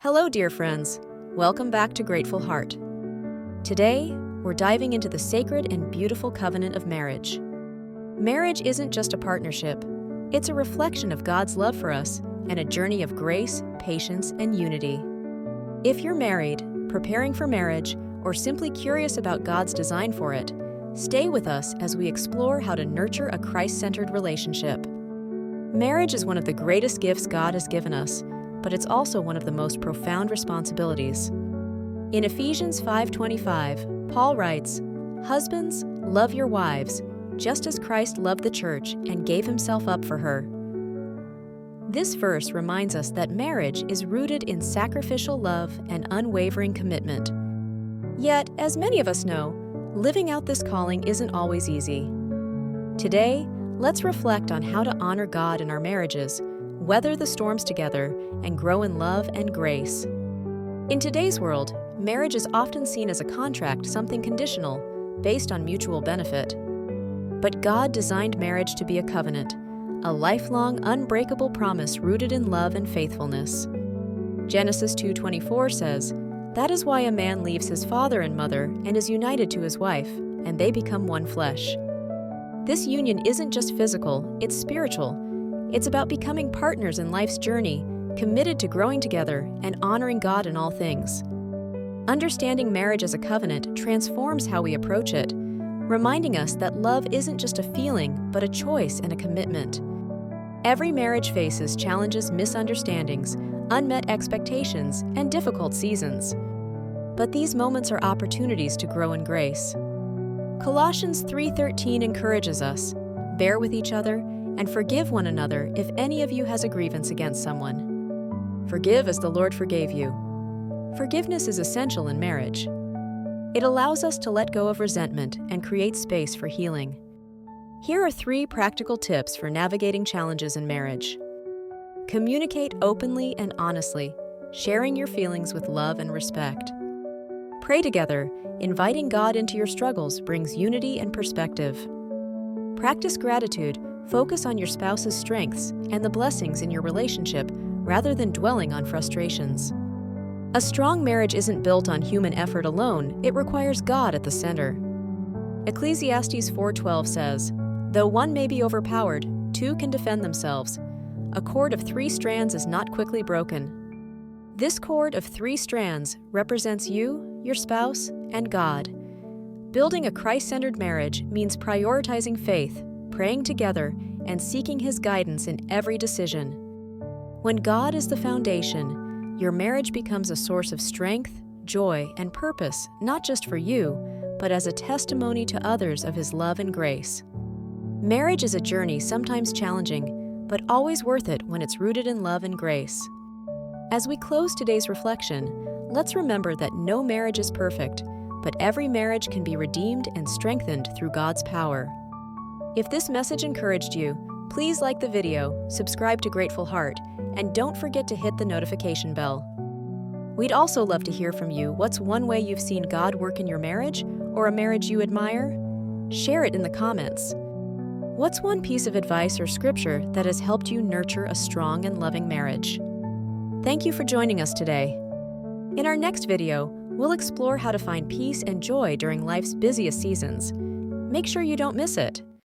Hello, dear friends. Welcome back to Grateful Heart. Today, we're diving into the sacred and beautiful covenant of marriage. Marriage isn't just a partnership. It's a reflection of God's love for us and a journey of grace, patience, and unity. If you're married, preparing for marriage, or simply curious about God's design for it, stay with us as we explore how to nurture a Christ-centered relationship. Marriage is one of the greatest gifts God has given us, but it's also one of the most profound responsibilities. In Ephesians 5:25, Paul writes, "Husbands, love your wives, just as Christ loved the church and gave himself up for her." This verse reminds us that marriage is rooted in sacrificial love and unwavering commitment. Yet, as many of us know, living out this calling isn't always easy. Today, let's reflect on how to honor God in our marriages, weather the storms together, and grow in love and grace. In today's world, marriage is often seen as a contract, something conditional, based on mutual benefit. But God designed marriage to be a covenant, a lifelong, unbreakable promise rooted in love and faithfulness. Genesis 2:24 says, "That is why a man leaves his father and mother and is united to his wife, and they become one flesh." This union isn't just physical, it's spiritual. It's about becoming partners in life's journey, committed to growing together and honoring God in all things. Understanding marriage as a covenant transforms how we approach it, reminding us that love isn't just a feeling, but a choice and a commitment. Every marriage faces challenges, misunderstandings, unmet expectations, and difficult seasons. But these moments are opportunities to grow in grace. Colossians 3:13 encourages us, "Bear with each other, and forgive one another if any of you has a grievance against someone. Forgive as the Lord forgave you." Forgiveness is essential in marriage. It allows us to let go of resentment and create space for healing. Here are 3 practical tips for navigating challenges in marriage. Communicate openly and honestly, sharing your feelings with love and respect. Pray together. Inviting God into your struggles brings unity and perspective. Practice gratitude. Focus on your spouse's strengths and the blessings in your relationship rather than dwelling on frustrations. A strong marriage isn't built on human effort alone, it requires God at the center. Ecclesiastes 4:12 says, "Though one may be overpowered, 2 can defend themselves. A cord of 3 strands is not quickly broken." This cord of 3 strands represents you, your spouse, and God. Building a Christ-centered marriage means prioritizing faith, praying together, and seeking His guidance in every decision. When God is the foundation, your marriage becomes a source of strength, joy, and purpose, not just for you, but as a testimony to others of His love and grace. Marriage is a journey, sometimes challenging, but always worth it when it's rooted in love and grace. As we close today's reflection, let's remember that no marriage is perfect, but every marriage can be redeemed and strengthened through God's power. If this message encouraged you, please like the video, subscribe to Grateful Heart, and don't forget to hit the notification bell. We'd also love to hear from you. What's one way you've seen God work in your marriage, or a marriage you admire? Share it in the comments. What's one piece of advice or scripture that has helped you nurture a strong and loving marriage? Thank you for joining us today. In our next video, we'll explore how to find peace and joy during life's busiest seasons. Make sure you don't miss it.